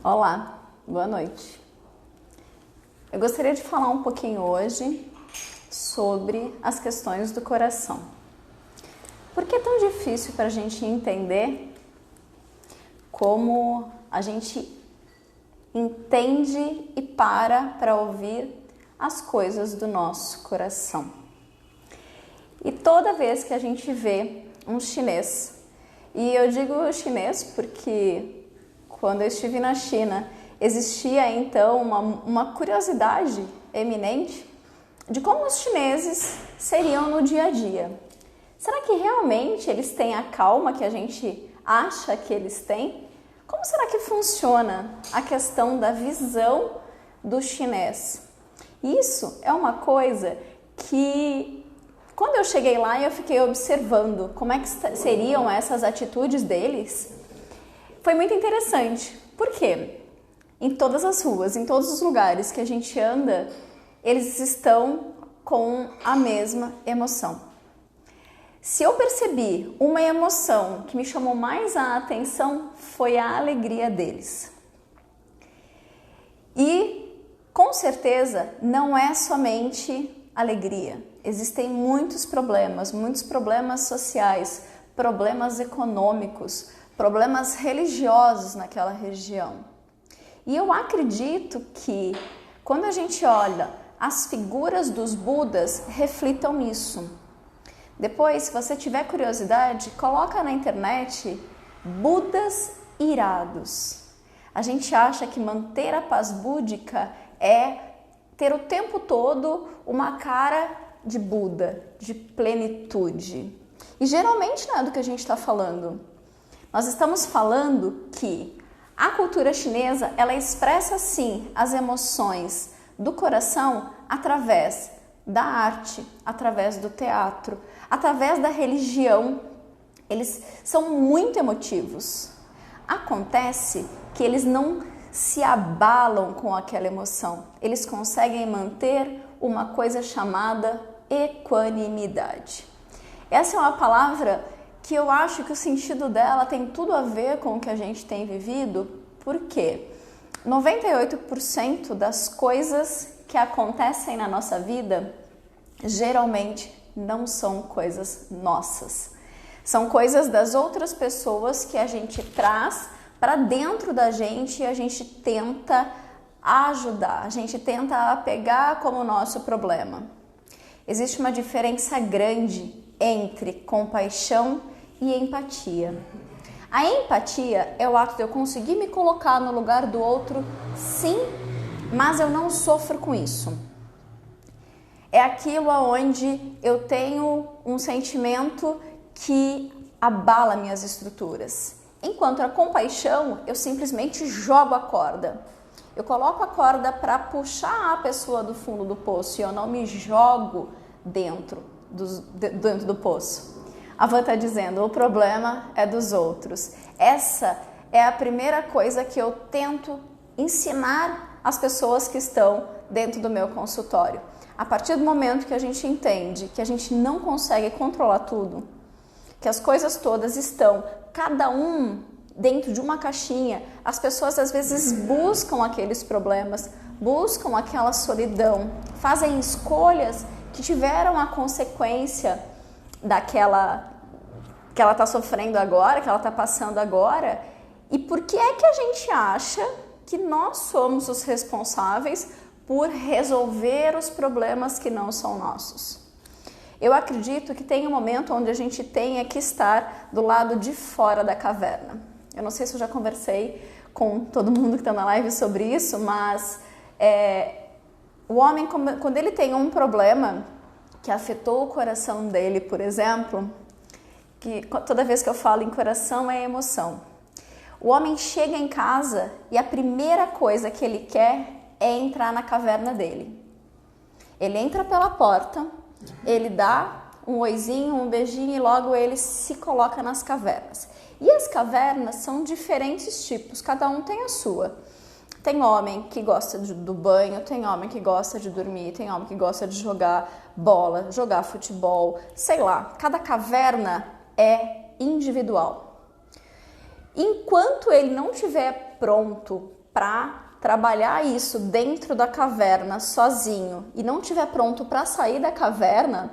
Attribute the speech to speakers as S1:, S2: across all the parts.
S1: Olá, boa noite. Eu gostaria de falar um pouquinho hoje sobre as questões do coração. Por que é tão difícil para a gente entender como a gente entende e para ouvir as coisas do nosso coração? E toda vez que a gente vê um chinês, e eu digo chinês porque quando eu estive na China, existia então uma curiosidade eminente de como os chineses seriam no dia a dia. Será que realmente eles têm a calma que a gente acha que eles têm? Como será que funciona a questão da visão do chinês? Isso é uma coisa que, quando eu cheguei lá, eu fiquei observando como é que seriam essas atitudes deles. Foi muito interessante. Por quê? Em todas as ruas, em todos os lugares que a gente anda, eles estão com a mesma emoção. Se eu percebi uma emoção que me chamou mais a atenção, foi a alegria deles. E, com certeza, não é somente alegria. Existem muitos problemas sociais, problemas econômicos, problemas religiosos naquela região. E eu acredito que quando a gente olha as figuras dos Budas, reflitam nisso. Depois, se você tiver curiosidade, coloca na internet Budas irados. A gente acha que manter a paz búdica é ter o tempo todo uma cara de Buda, de plenitude. E geralmente não é do que a gente está falando. Nós estamos falando que a cultura chinesa, ela expressa sim as emoções do coração através da arte, através do teatro, através da religião. Eles são muito emotivos. Acontece que eles não se abalam com aquela emoção. Eles conseguem manter uma coisa chamada equanimidade. Essa é uma palavra que eu acho que o sentido dela tem tudo a ver com o que a gente tem vivido, porque 98% das coisas que acontecem na nossa vida geralmente não são coisas nossas. São coisas das outras pessoas que a gente traz para dentro da gente e a gente tenta ajudar, a gente tenta pegar como nosso problema. Existe uma diferença grande entre compaixão e empatia. A empatia é o ato de eu conseguir me colocar no lugar do outro, sim, mas eu não sofro com isso. É aquilo onde eu tenho um sentimento que abala minhas estruturas. Enquanto a compaixão, eu simplesmente jogo a corda. Eu coloco a corda para puxar a pessoa do fundo do poço e eu não me jogo dentro do poço. A Van está dizendo, o problema é dos outros. Essa é a primeira coisa que eu tento ensinar às pessoas que estão dentro do meu consultório. A partir do momento que a gente entende que a gente não consegue controlar tudo, que as coisas todas estão, cada um dentro de uma caixinha, as pessoas às vezes buscam aqueles problemas, buscam aquela solidão, fazem escolhas que tiveram a consequência daquela que ela está sofrendo agora, que ela está passando agora. E por que é que a gente acha que nós somos os responsáveis por resolver os problemas que não são nossos? Eu acredito que tem um momento onde a gente tenha que estar do lado de fora da caverna. Eu não sei se eu já conversei com todo mundo que está na live sobre isso, mas o homem, quando ele tem um problema que afetou o coração dele, por exemplo, que toda vez que eu falo em coração é emoção. O homem chega em casa e a primeira coisa que ele quer é entrar na caverna dele. Ele entra pela porta, ele dá um oizinho, um beijinho e logo ele se coloca nas cavernas. E as cavernas são diferentes tipos, cada um tem a sua. Tem homem que gosta do banho, tem homem que gosta de dormir, tem homem que gosta de jogar bola, jogar futebol, sei lá. Cada caverna é individual. Enquanto ele não estiver pronto para trabalhar isso dentro da caverna sozinho e não estiver pronto para sair da caverna,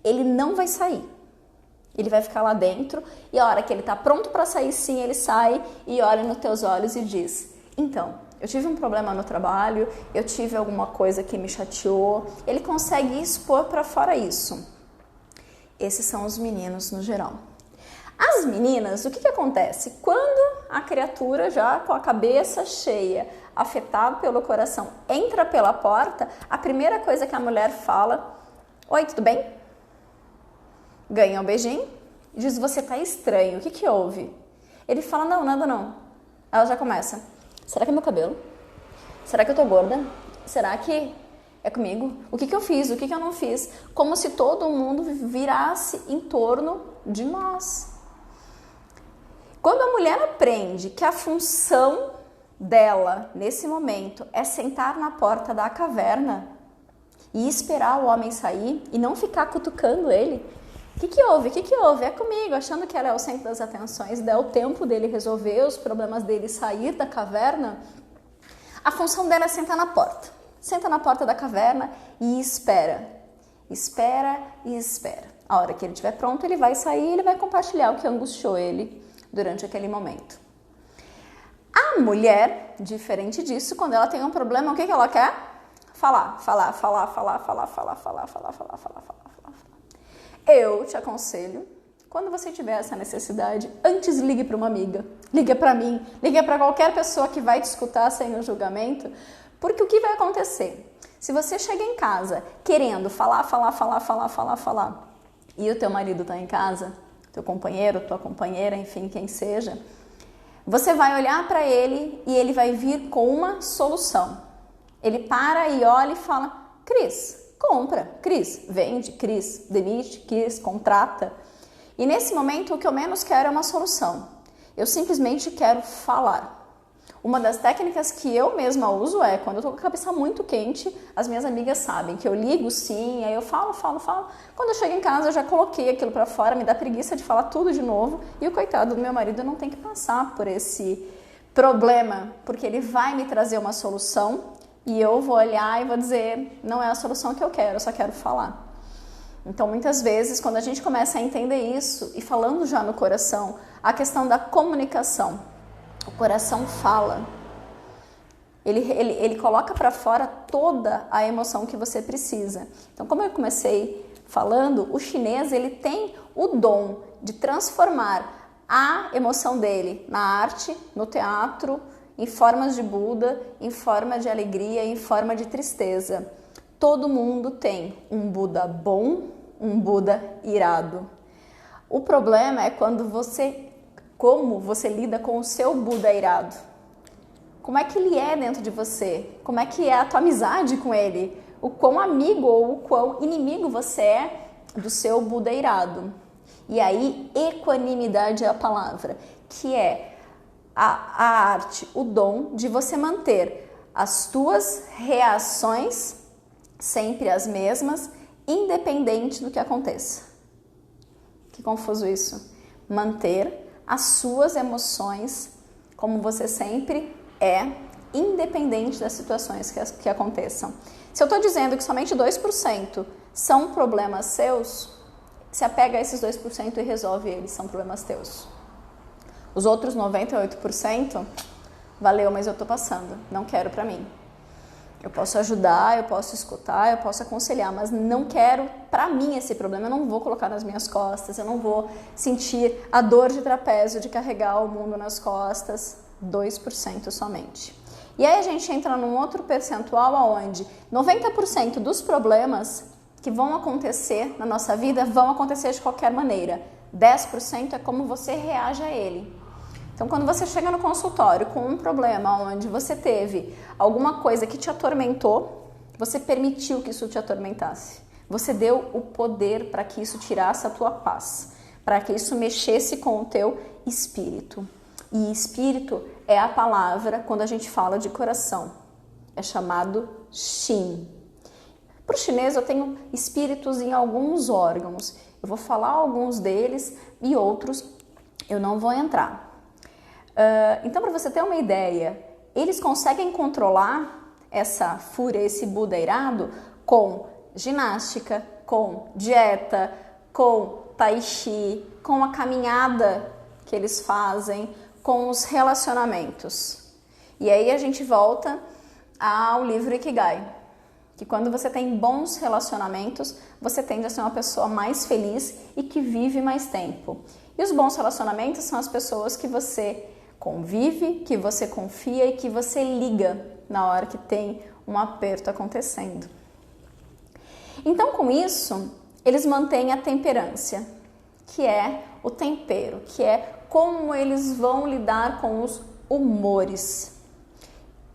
S1: ele não vai sair. Ele vai ficar lá dentro e a hora que ele está pronto para sair, sim, ele sai e olha nos teus olhos e diz: então, eu tive um problema no trabalho, eu tive alguma coisa que me chateou. Ele consegue expor para fora isso. Esses são os meninos no geral. As meninas, o que acontece? Quando a criatura já com a cabeça cheia, afetada pelo coração, entra pela porta, a primeira coisa que a mulher fala: oi, tudo bem? Ganha um beijinho e diz: você tá estranho, o que houve? Ele fala: não, nada não. Ela já começa: será que é meu cabelo? Será que eu tô gorda? Será que é comigo? O que eu fiz? O que eu não fiz? Como se todo mundo virasse em torno de nós. Quando a mulher aprende que a função dela, nesse momento, é sentar na porta da caverna e esperar o homem sair e não ficar cutucando ele, o que houve? O que houve? É comigo, achando que ela é o centro das atenções, dá o tempo dele resolver os problemas dele, sair da caverna. A função dela é sentar na porta. Senta na porta da caverna e espera. Espera e espera. A hora que ele estiver pronto, ele vai sair e ele vai compartilhar o que angustiou ele durante aquele momento. A mulher, diferente disso, quando ela tem um problema, o que ela quer? Falar. Eu te aconselho, quando você tiver essa necessidade, antes ligue para uma amiga, liga para mim, liga para qualquer pessoa que vai te escutar sem o julgamento, porque o que vai acontecer? Se você chega em casa querendo falar, e o teu marido está em casa, teu companheiro, tua companheira, enfim, quem seja, você vai olhar para ele e ele vai vir com uma solução. Ele para e olha e fala: Cris, compra, Cris, vende, Cris, demite, Cris, contrata. E nesse momento o que eu menos quero é uma solução. Eu simplesmente quero falar. Uma das técnicas que eu mesma uso é, quando eu tô com a cabeça muito quente, as minhas amigas sabem que eu ligo sim, aí eu falo. Quando eu chego em casa eu já coloquei aquilo pra fora, me dá preguiça de falar tudo de novo, e o coitado do meu marido não tem que passar por esse problema, porque ele vai me trazer uma solução e eu vou olhar e vou dizer: não é a solução que eu quero, eu só quero falar. Então, muitas vezes, quando a gente começa a entender isso, e falando já no coração, a questão da comunicação, o coração fala, ele coloca para fora toda a emoção que você precisa. Então, como eu comecei falando, o chinês ele tem o dom de transformar a emoção dele na arte, no teatro, em formas de Buda, em forma de alegria, em forma de tristeza. Todo mundo tem um Buda bom, um Buda irado. O problema é como você lida com o seu Buda irado. Como é que ele é dentro de você? Como é que é a tua amizade com ele? O quão amigo ou o quão inimigo você é do seu Buda irado. E aí, equanimidade é a palavra, que é a arte, o dom de você manter as tuas reações sempre as mesmas, independente do que aconteça. Que confuso isso. Manter as suas emoções como você sempre é, independente das situações que aconteçam. Se eu estou dizendo que somente 2% são problemas seus, se apega a esses 2% e resolve eles, são problemas teus. Os outros 98%, valeu, mas eu estou passando, não quero para mim. Eu posso ajudar, eu posso escutar, eu posso aconselhar, mas não quero para mim esse problema, eu não vou colocar nas minhas costas, eu não vou sentir a dor de trapézio de carregar o mundo nas costas, 2% somente. E aí a gente entra num outro percentual onde 90% dos problemas que vão acontecer na nossa vida vão acontecer de qualquer maneira. 10% é como você reage a ele. Então, quando você chega no consultório com um problema onde você teve alguma coisa que te atormentou, você permitiu que isso te atormentasse. Você deu o poder para que isso tirasse a tua paz, para que isso mexesse com o teu espírito. E espírito é a palavra, quando a gente fala de coração, é chamado Shin. Para o chinês, eu tenho espíritos em alguns órgãos. Eu vou falar alguns deles e outros eu não vou entrar. Então, para você ter uma ideia, eles conseguem controlar essa fúria, esse Buda irado, com ginástica, com dieta, com tai chi, com a caminhada que eles fazem, com os relacionamentos. E aí a gente volta ao livro Ikigai, que quando você tem bons relacionamentos, você tende a ser uma pessoa mais feliz e que vive mais tempo. E os bons relacionamentos são as pessoas que você convive, que você confia e que você liga na hora que tem um aperto acontecendo. Então, com isso, eles mantêm a temperância, que é o tempero, que é como eles vão lidar com os humores.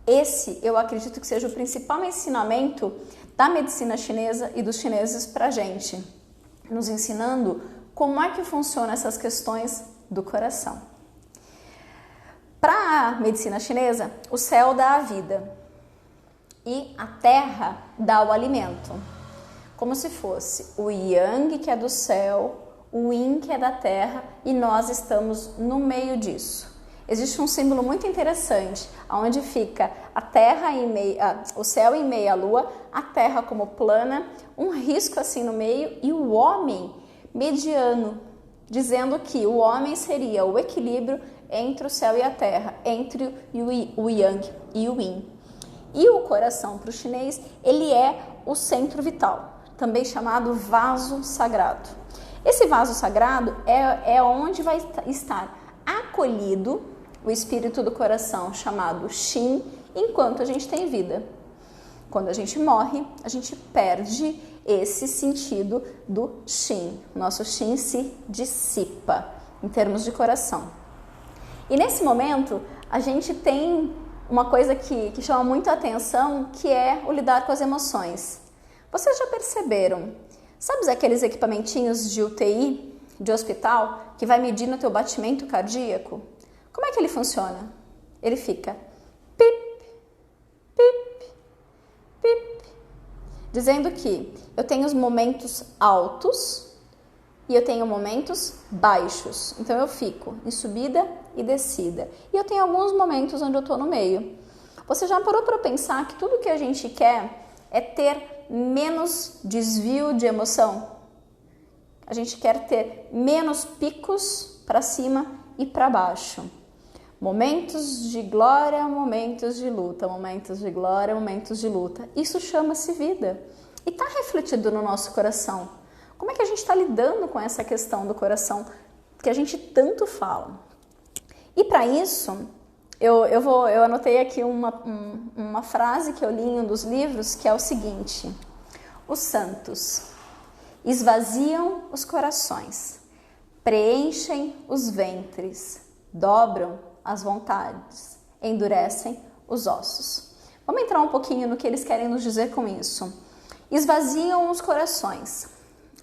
S1: Esse, eu acredito que seja o principal ensinamento da medicina chinesa e dos chineses pra gente, nos ensinando como é que funcionam essas questões do coração. Para a medicina chinesa, o céu dá a vida e a terra dá o alimento, como se fosse o yang, que é do céu, o yin, que é da terra, e nós estamos no meio disso. Existe um símbolo muito interessante, onde fica a terra o céu em meio à lua, a terra como plana, um risco assim no meio e o homem mediano, dizendo que o homem seria o equilíbrio entre o céu e a terra, entre o yang e o yin. E o coração para o chinês, ele é o centro vital, também chamado vaso sagrado. Esse vaso sagrado é onde vai estar acolhido o espírito do coração, chamado Shin, enquanto a gente tem vida. Quando a gente morre, a gente perde esse sentido do Shin. Nosso Shin se dissipa em termos de coração. E nesse momento, a gente tem uma coisa que chama muito a atenção, que é o lidar com as emoções. Vocês já perceberam? Sabe aqueles equipamentinhos de UTI, de hospital, que vai medindo o teu batimento cardíaco? Como é que ele funciona? Ele fica pip, pip, pip, dizendo que eu tenho os momentos altos e eu tenho momentos baixos. Então eu fico em subida e descida. E eu tenho alguns momentos onde eu estou no meio. Você já parou para pensar que tudo que a gente quer é ter menos desvio de emoção? A gente quer ter menos picos para cima e para baixo. Momentos de glória, momentos de luta, momentos de glória, momentos de luta. Isso chama-se vida. E está refletido no nosso coração. Como é que a gente está lidando com essa questão do coração que a gente tanto fala? E para isso, eu anotei aqui uma frase que eu li em um dos livros, que é o seguinte: os santos esvaziam os corações, preenchem os ventres, dobram as vontades, endurecem os ossos. Vamos entrar um pouquinho no que eles querem nos dizer com isso. Esvaziam os corações.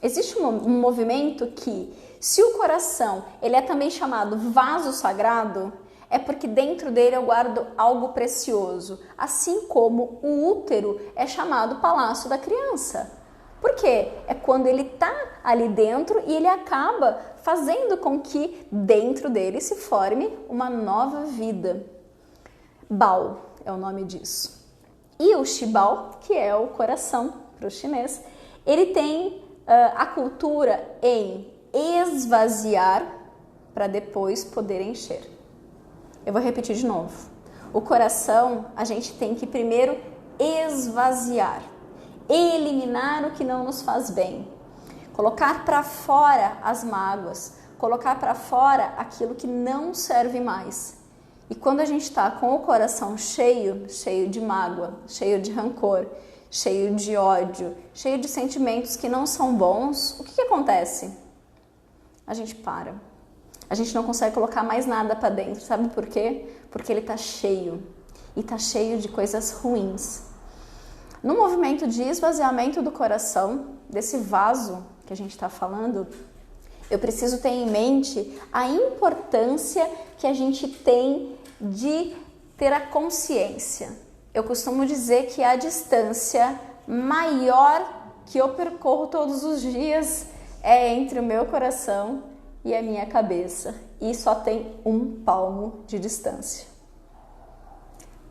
S1: Existe um movimento que, se o coração ele é também chamado vaso sagrado, é porque dentro dele eu guardo algo precioso, assim como o útero é chamado palácio da criança. Por quê? É quando ele está ali dentro e ele acaba fazendo com que dentro dele se forme uma nova vida. Bao é o nome disso. E o Shibao, que é o coração para o chinês, ele tem a cultura em esvaziar para depois poder encher. Eu vou repetir de novo. O coração, a gente tem que primeiro esvaziar, eliminar o que não nos faz bem, colocar para fora as mágoas, colocar para fora aquilo que não serve mais. E quando a gente está com o coração cheio de mágoa, cheio de rancor, cheio de ódio, cheio de sentimentos que não são bons, o que acontece? A gente para. A gente não consegue colocar mais nada para dentro. Sabe por quê? Porque ele está cheio. E está cheio de coisas ruins. No movimento de esvaziamento do coração, desse vaso que a gente está falando, eu preciso ter em mente a importância que a gente tem de ter a consciência. Eu costumo dizer que a distância maior que eu percorro todos os dias é entre o meu coração e a minha cabeça. E só tem um palmo de distância.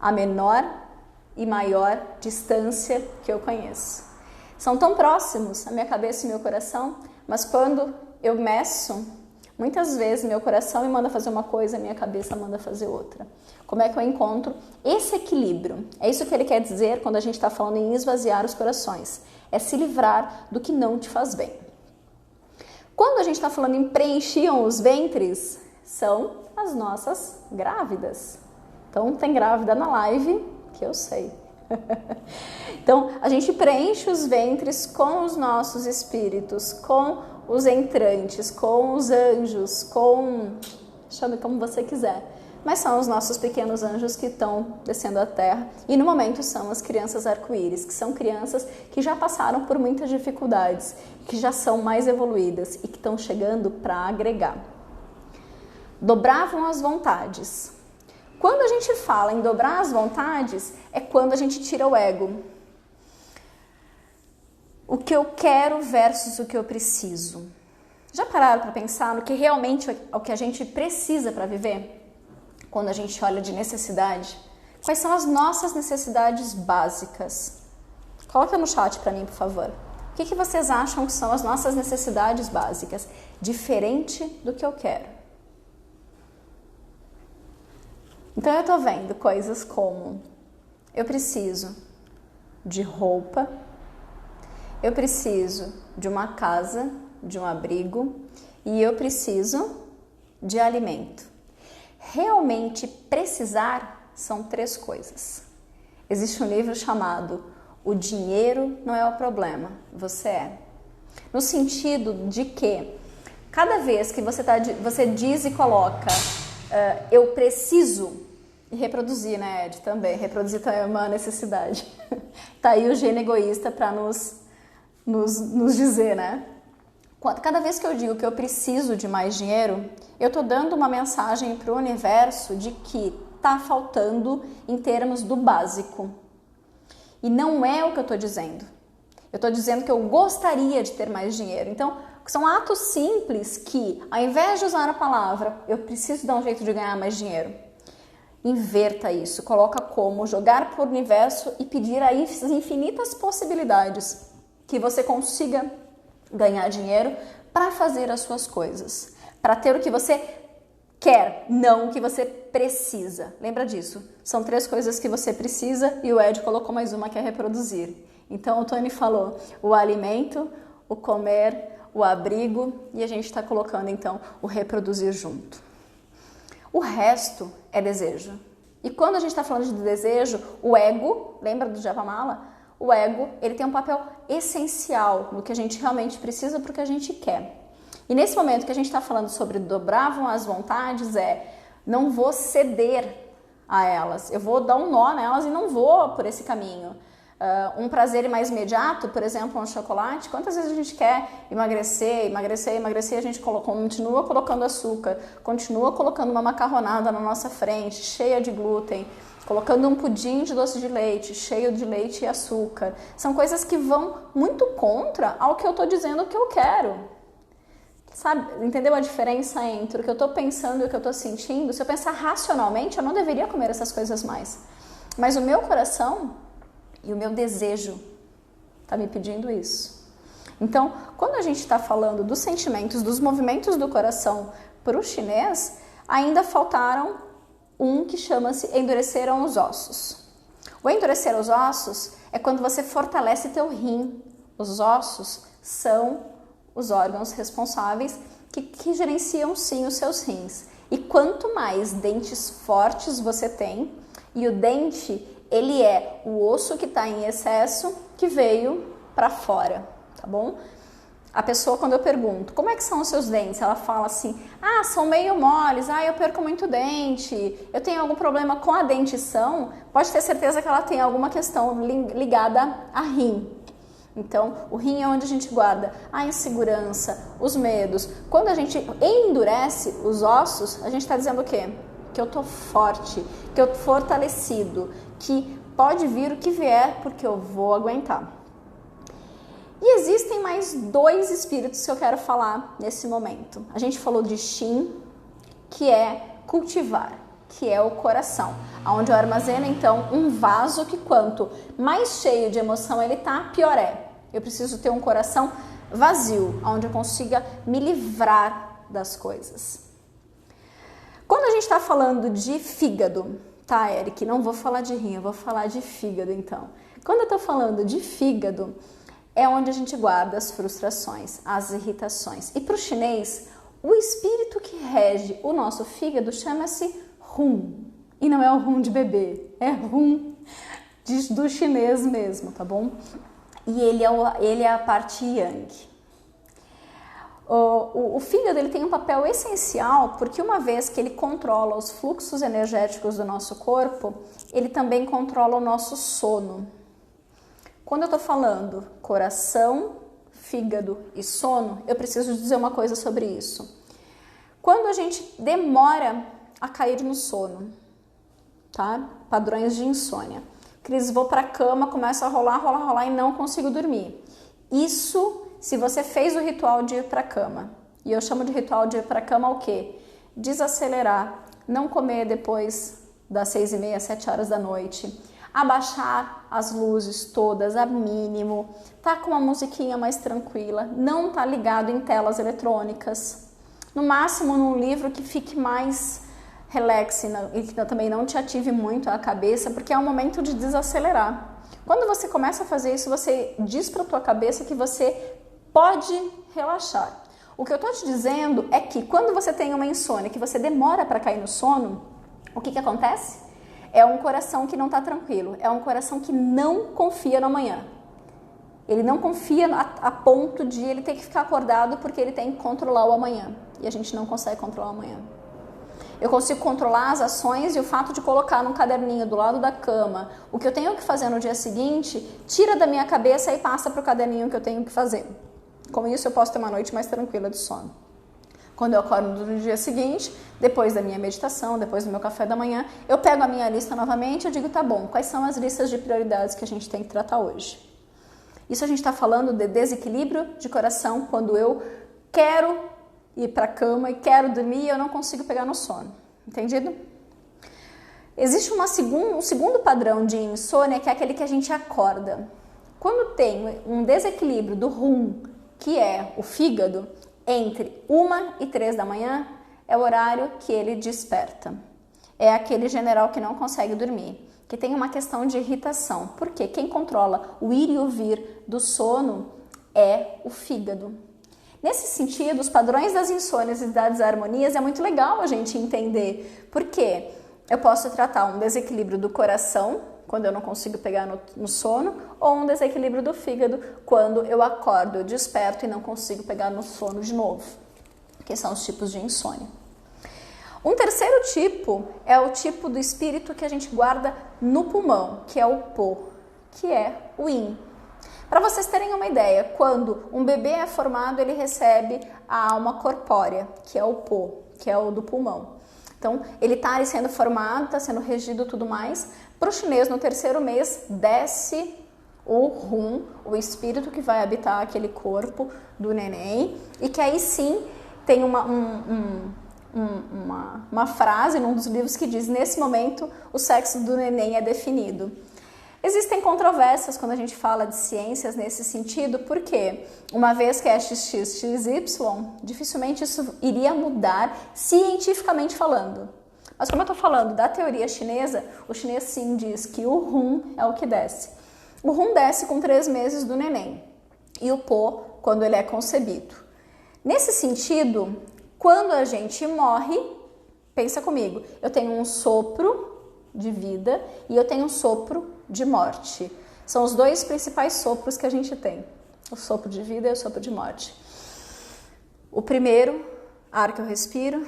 S1: a menor e maior distância que eu conheço. São tão próximos, a minha cabeça e meu coração, mas quando eu meço, muitas vezes meu coração me manda fazer uma coisa, a minha cabeça manda fazer outra. Como é que eu encontro esse equilíbrio? É isso que ele quer dizer quando a gente está falando em esvaziar os corações. É se livrar do que não te faz bem. Quando a gente está falando em preenchiam os ventres, são as nossas grávidas. Então tem grávida na live, que eu sei. Então a gente preenche os ventres com os nossos espíritos, com os entrantes, com os anjos, chame como você quiser. Mas são os nossos pequenos anjos que estão descendo à terra. E no momento são as crianças arco-íris, que são crianças que já passaram por muitas dificuldades, que já são mais evoluídas e que estão chegando para agregar. Dobravam as vontades. Quando a gente fala em dobrar as vontades, é quando a gente tira o ego. O que eu quero versus o que eu preciso. Já pararam para pensar no que realmente é o que a gente precisa para viver? Quando a gente olha de necessidade, quais são as nossas necessidades básicas? Coloca no chat para mim, por favor. O que vocês acham que são as nossas necessidades básicas, diferente do que eu quero? Então eu tô vendo coisas como: eu preciso de roupa, eu preciso de uma casa, de um abrigo e eu preciso de alimento. Realmente precisar são 3 coisas. Existe um livro chamado O Dinheiro Não É o Problema, Você É. No sentido de que cada vez que você diz e coloca eu preciso, e reproduzir, né, Ed, também. Reproduzir também é uma necessidade. Tá aí o gene egoísta para nos dizer, né? Cada vez que eu digo que eu preciso de mais dinheiro, eu tô dando uma mensagem para o universo de que tá faltando em termos do básico. E não é o que eu tô dizendo. Eu tô dizendo que eu gostaria de ter mais dinheiro. Então, são atos simples que, ao invés de usar a palavra, eu preciso dar um jeito de ganhar mais dinheiro. Inverta isso, coloca como jogar para o universo e pedir aí as infinitas possibilidades que você consiga ganhar dinheiro para fazer as suas coisas, para ter o que você quer, não o que você precisa. Lembra disso? São 3 coisas que você precisa e o Ed colocou mais uma que é reproduzir. Então o Tony falou o alimento, o comer, o abrigo e a gente está colocando então o reproduzir junto. O resto é desejo. E quando a gente está falando de desejo, o ego, lembra do Japamala? O ego, ele tem um papel essencial no que a gente realmente precisa para o que a gente quer. E nesse momento que a gente está falando sobre dobravam as vontades, não vou ceder a elas. Eu vou dar um nó nelas e não vou por esse caminho. Um prazer mais imediato, por exemplo, um chocolate. Quantas vezes a gente quer emagrecer, a gente continua colocando açúcar, continua colocando uma macarronada na nossa frente, cheia de glúten, colocando um pudim de doce de leite, cheio de leite e açúcar. São coisas que vão muito contra ao que eu estou dizendo que eu quero. Sabe, entendeu a diferença entre o que eu estou pensando e o que eu estou sentindo? Se eu pensar racionalmente, eu não deveria comer essas coisas mais. Mas o meu coração e o meu desejo está me pedindo isso. Então, quando a gente está falando dos sentimentos, dos movimentos do coração para o chinês, ainda faltaram um que chama-se endureceram os ossos. O endurecer os ossos é quando você fortalece teu rim. Os ossos são os órgãos responsáveis que gerenciam sim os seus rins. E quanto mais dentes fortes você tem, e o dente, ele é o osso que está em excesso que veio para fora, tá bom? A pessoa, quando eu pergunto, como é que são os seus dentes? Ela fala assim, são meio moles, eu perco muito dente, eu tenho algum problema com a dentição. Pode ter certeza que ela tem alguma questão ligada a rim. Então, o rim é onde a gente guarda a insegurança, os medos. Quando a gente endurece os ossos, a gente está dizendo o quê? Que eu tô forte, que eu tô fortalecido, que pode vir o que vier, porque eu vou aguentar. E existem mais 2 espíritos que eu quero falar nesse momento. A gente falou de Shin, que é cultivar, que é o coração, onde eu armazeno então um vaso que quanto mais cheio de emoção ele tá, pior é. Eu preciso ter um coração vazio, onde eu consiga me livrar das coisas. Quando a gente está falando de fígado, tá, Eric? Não vou falar de rim, eu vou falar de fígado então. Quando eu tô falando de fígado, é onde a gente guarda as frustrações, as irritações. E para o chinês, o espírito que rege o nosso fígado chama-se Hun. E não é o Hun de bebê, é Hun do chinês mesmo, tá bom? E ele é a parte Yang. O fígado ele tem um papel essencial porque uma vez que ele controla os fluxos energéticos do nosso corpo, ele também controla o nosso sono. Quando eu tô falando coração, fígado e sono, eu preciso dizer uma coisa sobre isso. Quando a gente demora a cair no sono, tá? Padrões de insônia. Cris, vou pra cama, começo a rolar e não consigo dormir. Isso se você fez o ritual de ir pra cama. E eu chamo de ritual de ir pra cama o quê? Desacelerar, não comer depois das 6h30, 7 horas da noite. Abaixar as luzes todas a mínimo, tá com uma musiquinha mais tranquila, não tá ligado em telas eletrônicas, no máximo num livro que fique mais relaxe e que também não te ative muito a cabeça, porque é um momento de desacelerar. Quando você começa a fazer isso, você diz para tua cabeça que você pode relaxar. O que eu tô te dizendo é que quando você tem uma insônia, que você demora para cair no sono, o que acontece? É um coração que não está tranquilo, é um coração que não confia no amanhã. Ele não confia a ponto de ele ter que ficar acordado porque ele tem que controlar o amanhã. E a gente não consegue controlar o amanhã. Eu consigo controlar as ações e o fato de colocar num caderninho do lado da cama o que eu tenho que fazer no dia seguinte, tira da minha cabeça e passa para o caderninho que eu tenho que fazer. Com isso eu posso ter uma noite mais tranquila de sono. Quando eu acordo no dia seguinte, depois da minha meditação, depois do meu café da manhã, eu pego a minha lista novamente e digo, tá bom, quais são as listas de prioridades que a gente tem que tratar hoje? Isso a gente está falando de desequilíbrio de coração, quando eu quero ir para a cama e quero dormir e eu não consigo pegar no sono. Entendido? Existe um segundo padrão de insônia, que é aquele que a gente acorda. Quando tem um desequilíbrio do Hun, que é o fígado, entre 1 e 3 da manhã, é o horário que ele desperta. É aquele general que não consegue dormir, que tem uma questão de irritação. Porque quem controla o ir e o vir do sono é o fígado. Nesse sentido, os padrões das insônias e das desarmonias é muito legal a gente entender. Porque eu posso tratar um desequilíbrio do coração, quando eu não consigo pegar no sono, ou um desequilíbrio do fígado, quando eu acordo, eu desperto e não consigo pegar no sono de novo, que são os tipos de insônia. Um terceiro tipo é o tipo do espírito que a gente guarda no pulmão, que é o Po, que é o Yin. Para vocês terem uma ideia, quando um bebê é formado, ele recebe a alma corpórea, que é o Po, que é o do pulmão. Então, ele está ali sendo formado, está sendo regido e tudo mais. Para o chinês, no terceiro mês, desce o Hun, o espírito que vai habitar aquele corpo do neném. E que aí sim tem uma frase num dos livros que diz: nesse momento, o sexo do neném é definido. Existem controvérsias quando a gente fala de ciências nesse sentido, porque uma vez que é XXXY, dificilmente isso iria mudar cientificamente falando. Mas como eu estou falando da teoria chinesa, o chinês sim diz que o Hun é o que desce. O Hun desce com 3 meses do neném e o Po quando ele é concebido. Nesse sentido, quando a gente morre, pensa comigo, eu tenho um sopro de vida e eu tenho um sopro de morte. São os 2 principais sopros que a gente tem. O sopro de vida e o sopro de morte. O primeiro ar que eu respiro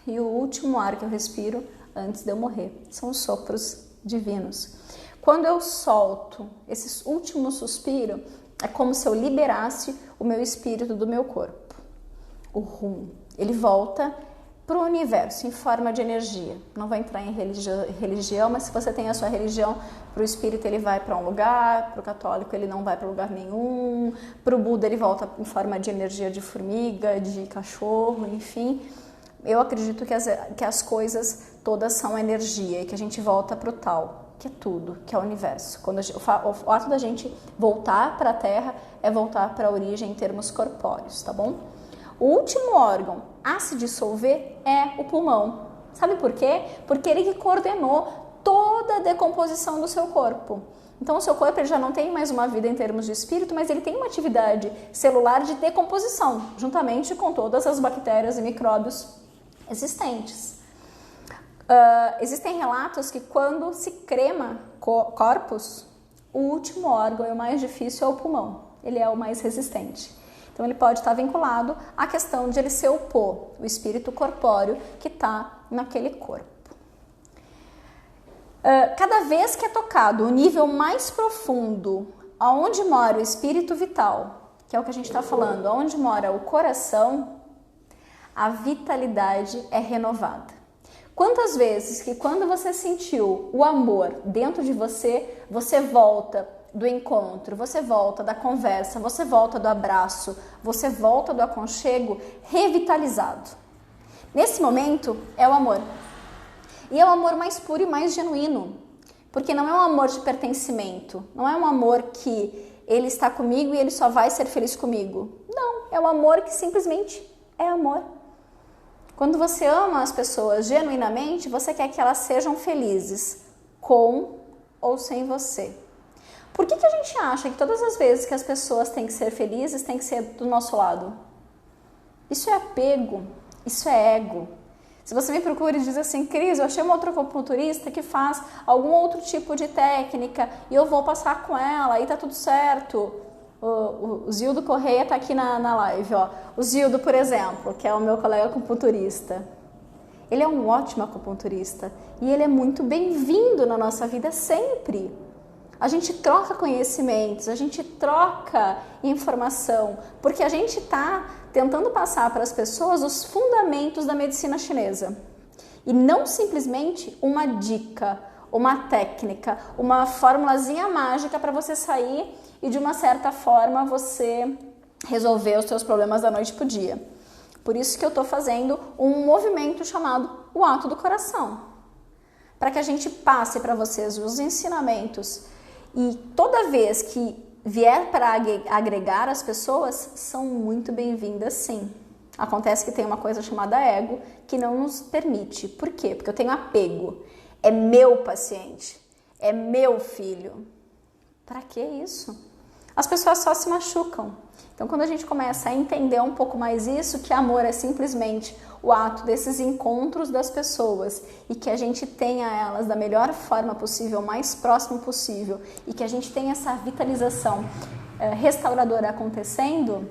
S1: e o último ar que eu respiro antes de eu morrer. São os sopros divinos. Quando eu solto esse último suspiro, é como se eu liberasse o meu espírito do meu corpo. O Hun, ele volta para o universo em forma de energia. Não vai entrar em religião, mas se você tem a sua religião, para o espírito ele vai para um lugar, para o católico ele não vai para lugar nenhum, para o Buda ele volta em forma de energia de formiga, de cachorro, enfim. Eu acredito que as coisas todas são energia e que a gente volta para o tal, que é tudo, que é o universo. O ato da gente voltar para a Terra é voltar para a origem em termos corpóreos, tá bom? O último órgão a se dissolver é o pulmão. Sabe por quê? Porque ele que coordenou toda a decomposição do seu corpo. Então, o seu corpo ele já não tem mais uma vida em termos de espírito, mas ele tem uma atividade celular de decomposição, juntamente com todas as bactérias e micróbios existentes. Existem relatos que quando se crema corpos, o último órgão e o mais difícil é o pulmão. Ele é o mais resistente. Então, ele pode estar vinculado à questão de ele ser o pó, o espírito corpóreo que está naquele corpo. Cada vez que é tocado o nível mais profundo, aonde mora o espírito vital, que é o que a gente está falando, aonde mora o coração, a vitalidade é renovada. Quantas vezes que quando você sentiu o amor dentro de você, você volta do encontro, você volta da conversa, você volta do abraço, você volta do aconchego revitalizado. Nesse momento é o amor. E é o amor mais puro e mais genuíno, porque não é um amor de pertencimento, não é um amor que ele está comigo e ele só vai ser feliz comigo. Não, é um amor que simplesmente é amor. Quando você ama as pessoas genuinamente, você quer que elas sejam felizes, com ou sem você. Por que a gente acha que todas as vezes que as pessoas têm que ser felizes, tem que ser do nosso lado? Isso é apego, isso é ego. Se você me procura e diz assim, Cris, eu achei uma outra acupunturista que faz algum outro tipo de técnica e eu vou passar com ela e tá tudo certo. O Zildo Correia tá aqui na live, ó. O Zildo, por exemplo, que é o meu colega acupunturista. Ele é um ótimo acupunturista e ele é muito bem-vindo na nossa vida sempre. A gente troca conhecimentos, a gente troca informação, porque a gente está tentando passar para as pessoas os fundamentos da medicina chinesa. E não simplesmente uma dica, uma técnica, uma formulazinha mágica para você sair e de uma certa forma você resolver os seus problemas da noite para o dia. Por isso que eu estou fazendo um movimento chamado o Ato do Coração. Para que a gente passe para vocês os ensinamentos e toda vez que vier para agregar as pessoas, são muito bem-vindas sim. Acontece que tem uma coisa chamada ego que não nos permite. Por quê? Porque eu tenho apego. É meu paciente, é meu filho. Para que isso? As pessoas só se machucam. Então, quando a gente começa a entender um pouco mais isso, que amor é simplesmente o ato desses encontros das pessoas e que a gente tenha elas da melhor forma possível, mais próximo possível e que a gente tenha essa vitalização restauradora acontecendo,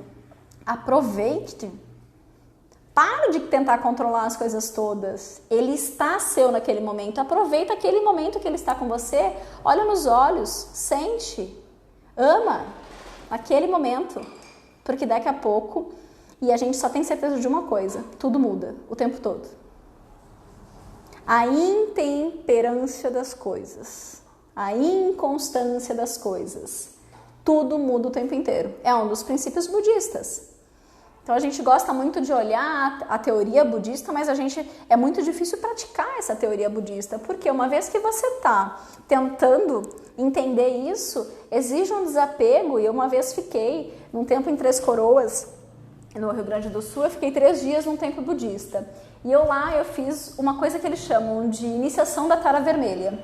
S1: aproveite. Para de tentar controlar as coisas todas. Ele está seu naquele momento. Aproveita aquele momento que ele está com você. Olha nos olhos, sente, ama naquele momento. Porque daqui a pouco, e a gente só tem certeza de uma coisa, tudo muda o tempo todo. A intemperância das coisas, a inconstância das coisas, tudo muda o tempo inteiro. É um dos princípios budistas. Então a gente gosta muito de olhar a teoria budista, mas é muito difícil praticar essa teoria budista, porque uma vez que você está tentando entender isso, exige um desapego. E eu uma vez fiquei num tempo em Três Coroas, no Rio Grande do Sul, eu fiquei 3 dias num templo budista. E eu fiz uma coisa que eles chamam de iniciação da Tara Vermelha.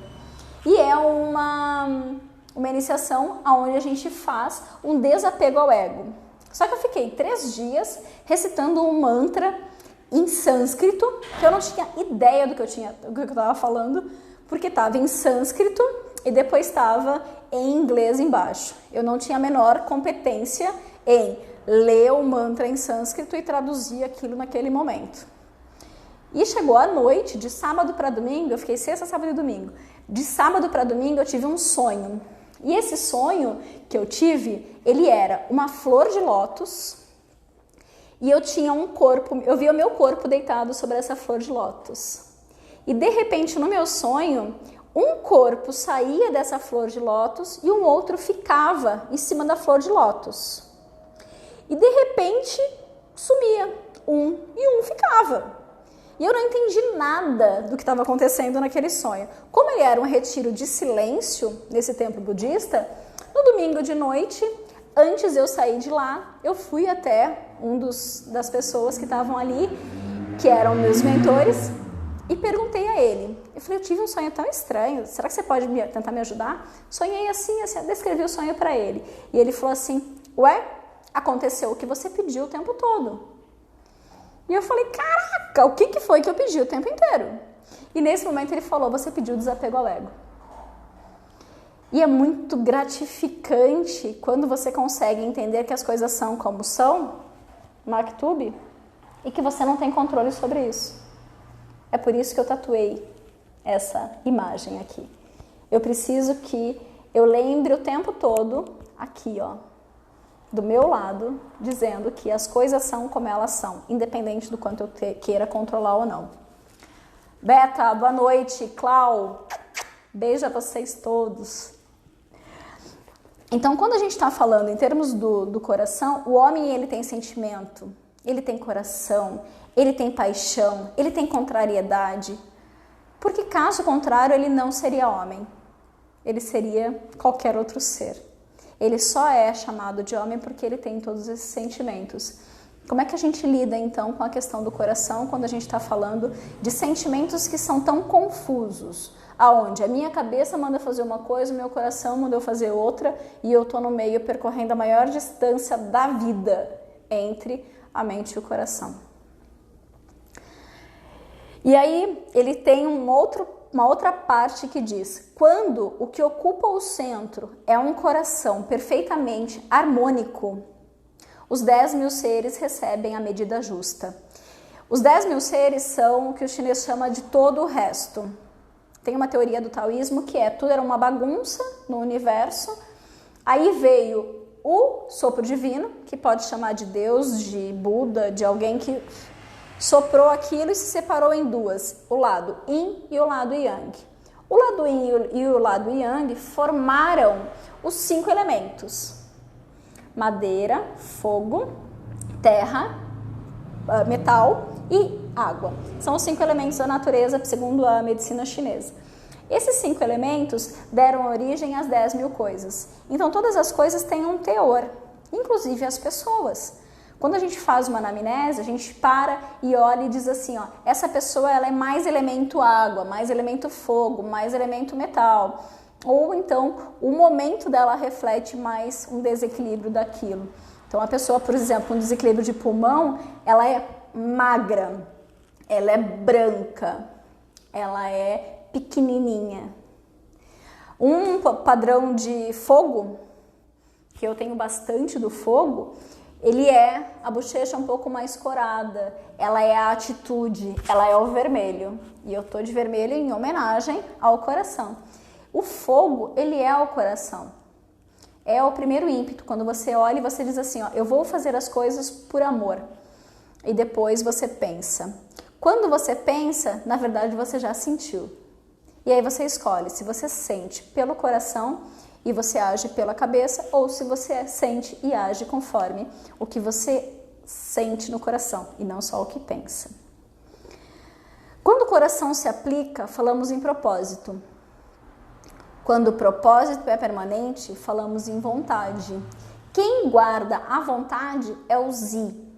S1: E é uma iniciação onde a gente faz um desapego ao ego. Só que eu fiquei 3 dias recitando um mantra em sânscrito, que eu não tinha ideia do que eu estava falando, porque estava em sânscrito e depois estava em inglês embaixo. Eu não tinha a menor competência em ler o mantra em sânscrito e traduzir aquilo naquele momento. E chegou a noite, de sábado para domingo, eu fiquei sexta, sábado e domingo. De sábado para domingo eu tive um sonho. E esse sonho que eu tive, ele era uma flor de lótus e eu tinha um corpo, eu via o meu corpo deitado sobre essa flor de lótus. E de repente no meu sonho, um corpo saía dessa flor de lótus e um outro ficava em cima da flor de lótus. E de repente sumia um e um ficava. e eu não entendi nada do que estava acontecendo naquele sonho. Como ele era um retiro de silêncio nesse templo budista, no domingo de noite, antes de eu sair de lá, eu fui até das pessoas que estavam ali, que eram meus mentores, e perguntei a ele. Eu falei, eu tive um sonho tão estranho, será que você pode tentar me ajudar? Sonhei assim, assim, descrevi o sonho para ele. E ele falou assim, ué, aconteceu o que você pediu o tempo todo. E eu falei, caraca, o que foi que eu pedi o tempo inteiro? E nesse momento ele falou, você pediu desapego ao ego. E é muito gratificante quando você consegue entender que as coisas são como são, Maktub, e que você não tem controle sobre isso. É por isso que eu tatuei essa imagem aqui. Eu preciso que eu lembre o tempo todo, aqui ó, do meu lado, dizendo que as coisas são como elas são, independente do quanto eu queira controlar ou não. Beta, boa noite. Clau, beijo a vocês todos. Então, quando a gente está falando em termos do coração, o homem ele tem sentimento, ele tem coração, ele tem paixão, ele tem contrariedade, porque caso contrário ele não seria homem, ele seria qualquer outro ser. Ele só é chamado de homem porque ele tem todos esses sentimentos. Como é que a gente lida então com a questão do coração quando a gente está falando de sentimentos que são tão confusos? Aonde a minha cabeça manda fazer uma coisa, o meu coração manda eu fazer outra e eu estou no meio percorrendo a maior distância da vida entre a mente e o coração. E aí ele tem uma outra parte que diz, quando o que ocupa o centro é um coração perfeitamente harmônico, os 10.000 seres recebem a medida justa. Os 10.000 seres são o que o chinês chama de todo o resto. Tem uma teoria do taoísmo que tudo era uma bagunça no universo, aí veio o sopro divino, que pode chamar de Deus, de Buda, de alguém que soprou aquilo e se separou em duas, o lado Yin e o lado Yang. O lado Yin e o lado Yang formaram os 5 elementos: madeira, fogo, terra, metal e água. São os 5 elementos da natureza, segundo a medicina chinesa. Esses 5 elementos deram origem às 10.000 coisas. Então todas as coisas têm um teor, inclusive as pessoas. Quando a gente faz uma anamnese, a gente para e olha e diz assim, ó, essa pessoa ela é mais elemento água, mais elemento fogo, mais elemento metal. Ou então o momento dela reflete mais um desequilíbrio daquilo. Então a pessoa, por exemplo, um desequilíbrio de pulmão, ela é magra, ela é branca, ela é pequenininha. Um padrão de fogo, que eu tenho bastante do fogo, ele é a bochecha um pouco mais corada, ela é a atitude, ela é o vermelho. E eu tô de vermelho em homenagem ao coração. O fogo, ele é o coração. É o primeiro ímpeto, quando você olha e você diz assim, ó, eu vou fazer as coisas por amor. E depois você pensa. Quando você pensa, na verdade você já sentiu. E aí você escolhe se você sente pelo coração e você age pela cabeça, ou se você sente e age conforme o que você sente no coração e não só o que pensa. Quando o coração se aplica, falamos em propósito. Quando o propósito é permanente, falamos em vontade. Quem guarda a vontade é o Zi.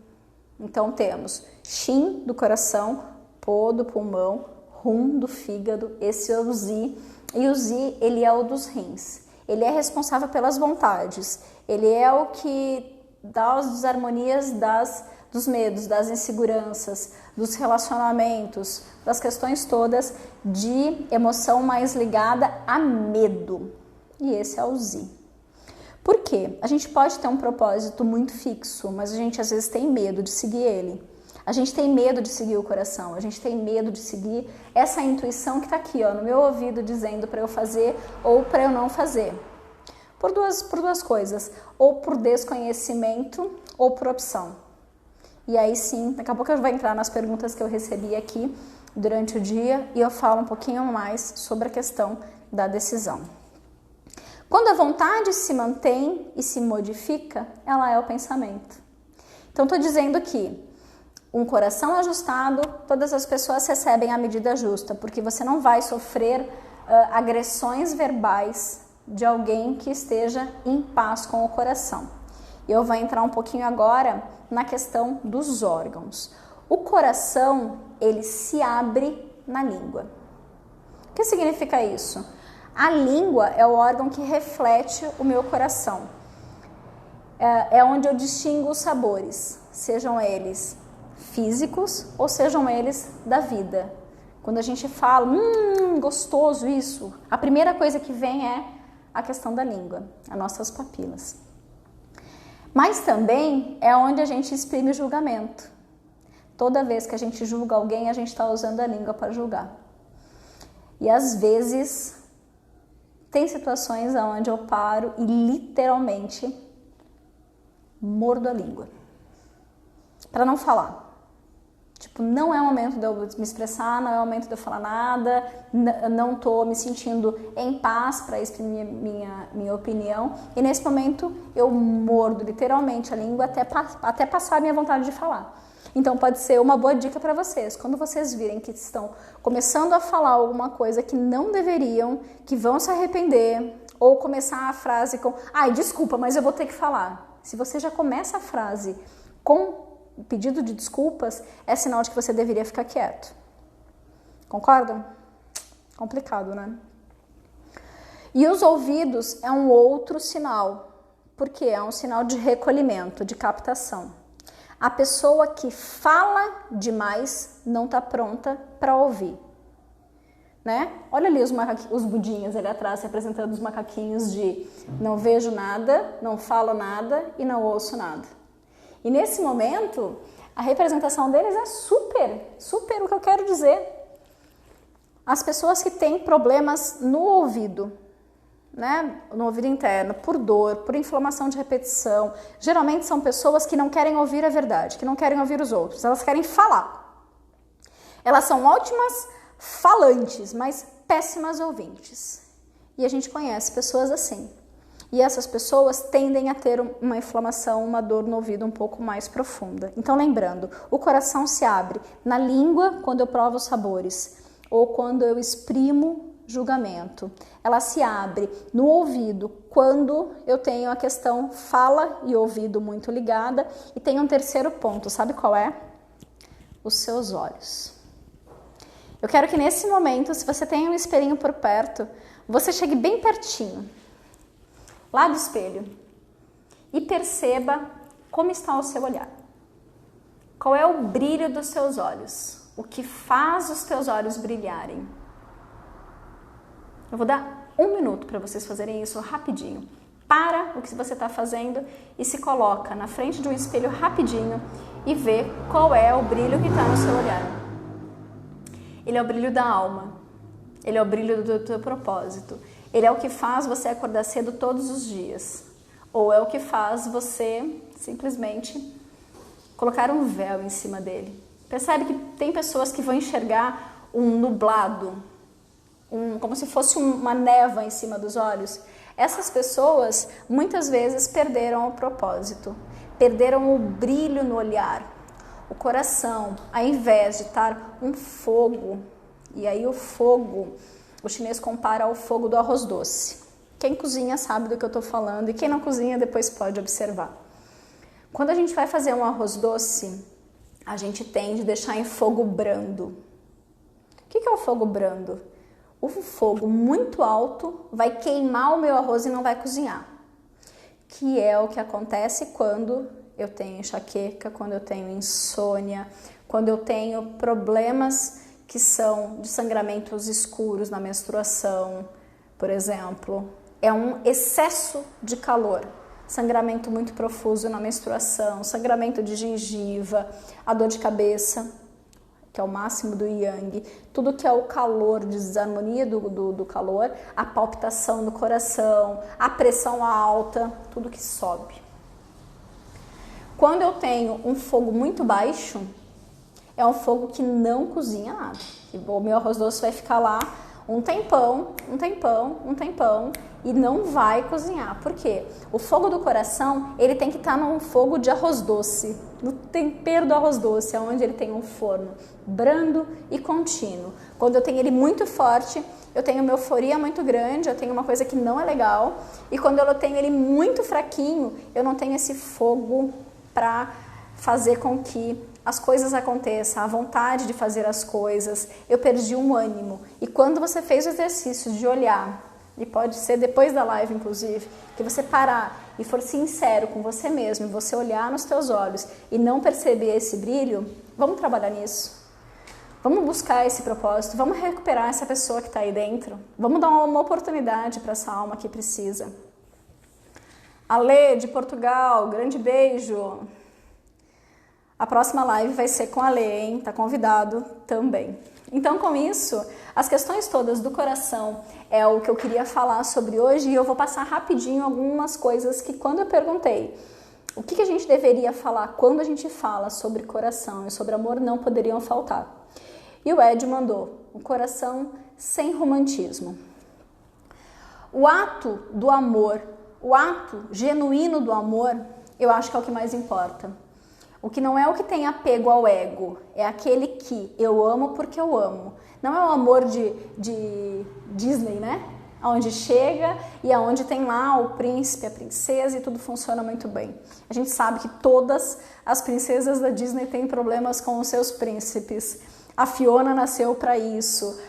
S1: Então temos Shin do coração, Po do pulmão, Hum do fígado, esse é o Zi. E o Zi, ele é o dos rins. Ele é responsável pelas vontades. Ele é o que dá as desarmonias dos medos, das inseguranças, dos relacionamentos, das questões todas de emoção mais ligada a medo. E esse é o Zi. Por quê? A gente pode ter um propósito muito fixo, mas a gente às vezes tem medo de seguir ele. A gente tem medo de seguir o coração, a gente tem medo de seguir essa intuição que está aqui, ó, no meu ouvido, dizendo para eu fazer ou para eu não fazer. Por duas coisas, ou por desconhecimento ou por opção. E aí sim, daqui a pouco eu vou entrar nas perguntas que eu recebi aqui durante o dia e eu falo um pouquinho mais sobre a questão da decisão. Quando a vontade se mantém e se modifica, ela é o pensamento. Então estou dizendo que um coração ajustado, todas as pessoas recebem a medida justa, porque você não vai sofrer agressões verbais de alguém que esteja em paz com o coração. E eu vou entrar um pouquinho agora na questão dos órgãos. O coração, ele se abre na língua. O que significa isso? A língua é o órgão que reflete o meu coração. É onde eu distingo os sabores, sejam eles físicos ou sejam eles da vida. Quando a gente fala, gostoso isso, a primeira coisa que vem é a questão da língua, as nossas papilas. Mas também é onde a gente exprime o julgamento. Toda vez que a gente julga alguém, a gente está usando a língua para julgar. E às vezes, tem situações onde eu paro e literalmente mordo a língua. Para não falar. Tipo, não é o momento de eu me expressar, não é o momento de eu falar nada, não estou me sentindo em paz para exprimir minha opinião. E nesse momento eu mordo literalmente a língua até passar a minha vontade de falar. Então pode ser uma boa dica para vocês. Quando vocês virem que estão começando a falar alguma coisa que não deveriam, que vão se arrepender, ou começar a frase com desculpa, mas eu vou ter que falar. Se você já começa a frase com pedido de desculpas, é sinal de que você deveria ficar quieto. Concordam? Complicado, né? E os ouvidos é um outro sinal, porque é um sinal de recolhimento, de captação. A pessoa que fala demais não está pronta para ouvir. Né? Olha ali os budinhas ali atrás representando os macaquinhos de não vejo nada, não falo nada e não ouço nada. E nesse momento, a representação deles é super o que eu quero dizer. As pessoas que têm problemas no ouvido, né? No ouvido interno, por dor, por inflamação de repetição, geralmente são pessoas que não querem ouvir a verdade, que não querem ouvir os outros, elas querem falar. Elas são ótimas falantes, mas péssimas ouvintes. E a gente conhece pessoas assim. E essas pessoas tendem a ter uma inflamação, uma dor no ouvido um pouco mais profunda. Então, lembrando, o coração se abre na língua quando eu provo os sabores ou quando eu exprimo julgamento. Ela se abre no ouvido quando eu tenho a questão fala e ouvido muito ligada. E tem um terceiro ponto, sabe qual é? Os seus olhos. Eu quero que nesse momento, se você tem um espelhinho por perto, você chegue bem pertinho, lá do espelho, e perceba como está o seu olhar. Qual é o brilho dos seus olhos? O que faz os teus olhos brilharem? Eu vou dar 1 minuto para vocês fazerem isso rapidinho. Para o que você está fazendo e se coloca na frente de um espelho rapidinho e vê qual é o brilho que está no seu olhar. Ele é o brilho da alma. Ele é o brilho do teu propósito. Ele é o que faz você acordar cedo todos os dias. Ou é o que faz você simplesmente colocar um véu em cima dele. Percebe que tem pessoas que vão enxergar um nublado, como se fosse uma névoa em cima dos olhos. Essas pessoas muitas vezes perderam o propósito, perderam o brilho no olhar. O coração, ao invés de estar um fogo, e aí o fogo, o chinês compara ao fogo do arroz doce. Quem cozinha sabe do que eu estou falando e quem não cozinha depois pode observar. Quando a gente vai fazer um arroz doce, a gente tende a deixar em fogo brando. O que é o fogo brando? O fogo muito alto vai queimar o meu arroz e não vai cozinhar. Que é o que acontece quando eu tenho enxaqueca, quando eu tenho insônia, quando eu tenho problemas que são de sangramentos escuros na menstruação, por exemplo. É um excesso de calor, sangramento muito profuso na menstruação, sangramento de gengiva, a dor de cabeça, que é o máximo do yang, tudo que é o calor, desarmonia do calor, a palpitação do coração, a pressão alta, tudo que sobe. Quando eu tenho um fogo muito baixo, é um fogo que não cozinha nada. O meu arroz doce vai ficar lá um tempão, e não vai cozinhar. Por quê? O fogo do coração, ele tem que estar num fogo de arroz doce, no tempero do arroz doce, onde ele tem um forno brando e contínuo. Quando eu tenho ele muito forte, eu tenho uma euforia muito grande, eu tenho uma coisa que não é legal, e quando eu tenho ele muito fraquinho, eu não tenho esse fogo para fazer com que as coisas aconteçam, a vontade de fazer as coisas, eu perdi um ânimo. E quando você fez o exercício de olhar, e pode ser depois da live inclusive, que você parar e for sincero com você mesmo, e você olhar nos teus olhos e não perceber esse brilho, vamos trabalhar nisso. Vamos buscar esse propósito, vamos recuperar essa pessoa que está aí dentro, vamos dar uma oportunidade para essa alma que precisa. Ale, de Portugal, grande beijo. A próxima live vai ser com a Ale, hein? Tá convidado também. Então, com isso, as questões todas do coração é o que eu queria falar sobre hoje, e eu vou passar rapidinho algumas coisas que, quando eu perguntei o que a gente deveria falar quando a gente fala sobre coração e sobre amor, não poderiam faltar. E o Ed mandou: o coração sem romantismo. O ato do amor, o ato genuíno do amor, eu acho que é o que mais importa. O que não é o que tem apego ao ego, é aquele que eu amo porque eu amo. Não é o amor de Disney, né? Onde chega e aonde tem lá o príncipe, a princesa e tudo funciona muito bem. A gente sabe que todas as princesas da Disney têm problemas com os seus príncipes. A Fiona nasceu para isso.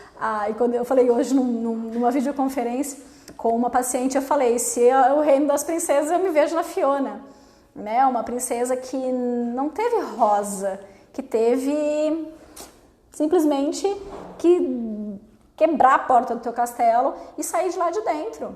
S1: E quando eu falei hoje numa videoconferência com uma paciente, eu falei, se é o reino das princesas, eu me vejo na Fiona. Né? Uma princesa que não teve rosa, que teve simplesmente que quebrar a porta do teu castelo e sair de lá de dentro.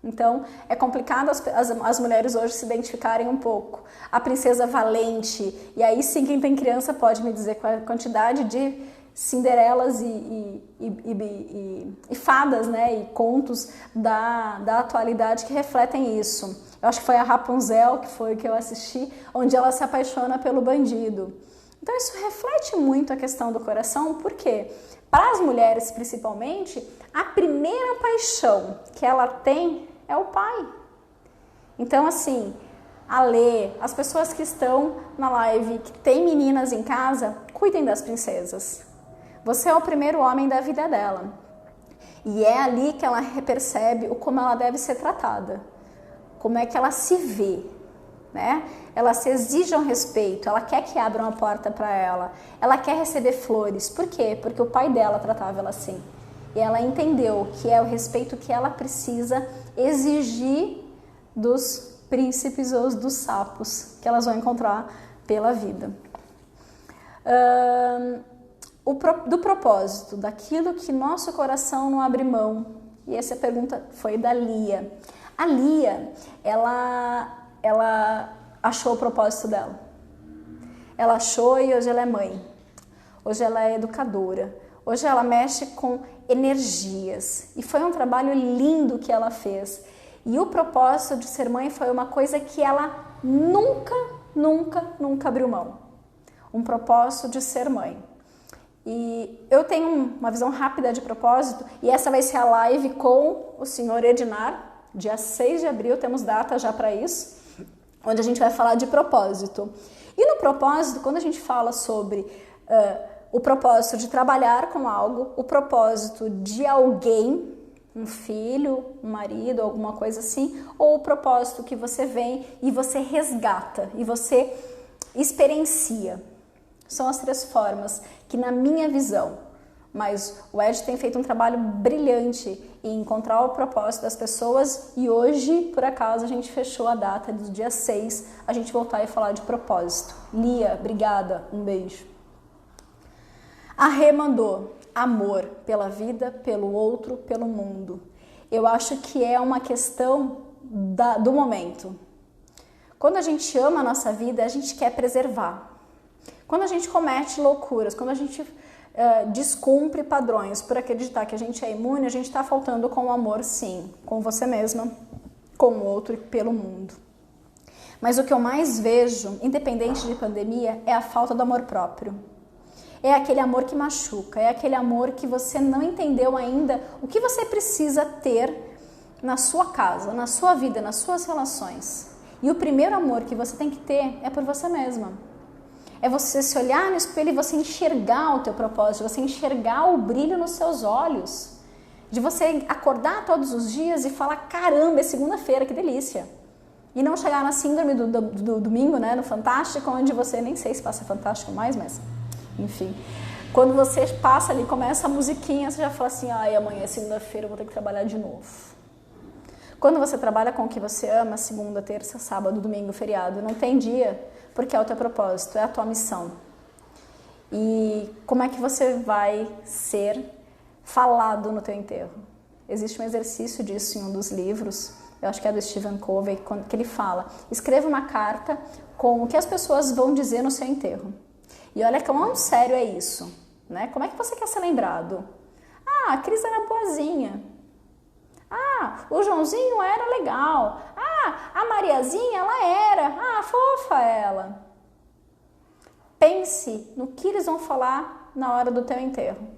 S1: Então, é complicado as mulheres hoje se identificarem um pouco. A princesa valente, e aí sim, quem tem criança pode me dizer qual a quantidade de Cinderelas e fadas, né, e contos da atualidade que refletem isso. Eu acho que foi a Rapunzel, que foi o que eu assisti, onde ela se apaixona pelo bandido. Então isso reflete muito a questão do coração, porque para as mulheres principalmente, a primeira paixão que ela tem é o pai. Então assim, a Lê, as pessoas que estão na live, que têm meninas em casa, cuidem das princesas. Você é o primeiro homem da vida dela. E é ali que ela percebe como ela deve ser tratada. Como é que ela se vê, né? Ela se exige um respeito, ela quer que abram a porta para ela, ela quer receber flores. Por quê? Porque o pai dela tratava ela assim. E ela entendeu que é o respeito que ela precisa exigir dos príncipes ou dos sapos que elas vão encontrar pela vida. Do propósito, daquilo que nosso coração não abre mão. E essa pergunta foi da Lia. A Lia, ela achou o propósito dela. Ela achou e hoje ela é mãe. Hoje ela é educadora. Hoje ela mexe com energias. E foi um trabalho lindo que ela fez. E o propósito de ser mãe foi uma coisa que ela nunca abriu mão. Um propósito de ser mãe. E eu tenho uma visão rápida de propósito, e essa vai ser a live com o senhor Edinar, dia 6 de abril, temos data já para isso, onde a gente vai falar de propósito. E no propósito, quando a gente fala sobre o propósito de trabalhar com algo, o propósito de alguém, um filho, um marido, alguma coisa assim, ou o propósito que você vem e você resgata, e você experiencia. São as três formas que, na minha visão, mas o Ed tem feito um trabalho brilhante em encontrar o propósito das pessoas, e hoje, por acaso, a gente fechou a data do dia 6, a gente voltar e falar de propósito. Lia, obrigada, um beijo. A Rê mandou amor pela vida, pelo outro, pelo mundo. Eu acho que é uma questão do momento. Quando a gente ama a nossa vida, a gente quer preservar. Quando a gente comete loucuras, quando a gente descumpre padrões por acreditar que a gente é imune, a gente está faltando com o amor, sim, com você mesma, com o outro e pelo mundo. Mas o que eu mais vejo, independente de pandemia, é a falta do amor próprio. É aquele amor que machuca, é aquele amor que você não entendeu ainda o que você precisa ter na sua casa, na sua vida, nas suas relações. E o primeiro amor que você tem que ter é por você mesma. É você se olhar no espelho e você enxergar o teu propósito, você enxergar o brilho nos seus olhos. De você acordar todos os dias e falar, caramba, é segunda-feira, que delícia. E não chegar na síndrome do domingo, né, no Fantástico, onde você, nem sei se passa Fantástico mais, mas enfim. Quando você passa ali, começa a musiquinha, você já fala assim, ai, amanhã é segunda-feira, eu vou ter que trabalhar de novo. Quando você trabalha com o que você ama, segunda, terça, sábado, domingo, feriado, não tem dia, porque é o teu propósito, é a tua missão. E como é que você vai ser falado no teu enterro? Existe um exercício disso em um dos livros, eu acho que é do Stephen Covey, que ele fala, escreva uma carta com o que as pessoas vão dizer no seu enterro. E olha quão sério é isso, né? Como é que você quer ser lembrado? Ah, a Cris era boazinha. Ah, o Joãozinho era legal. Ah, a Mariazinha, ela era. Ah, fofa ela. Pense no que eles vão falar na hora do teu enterro.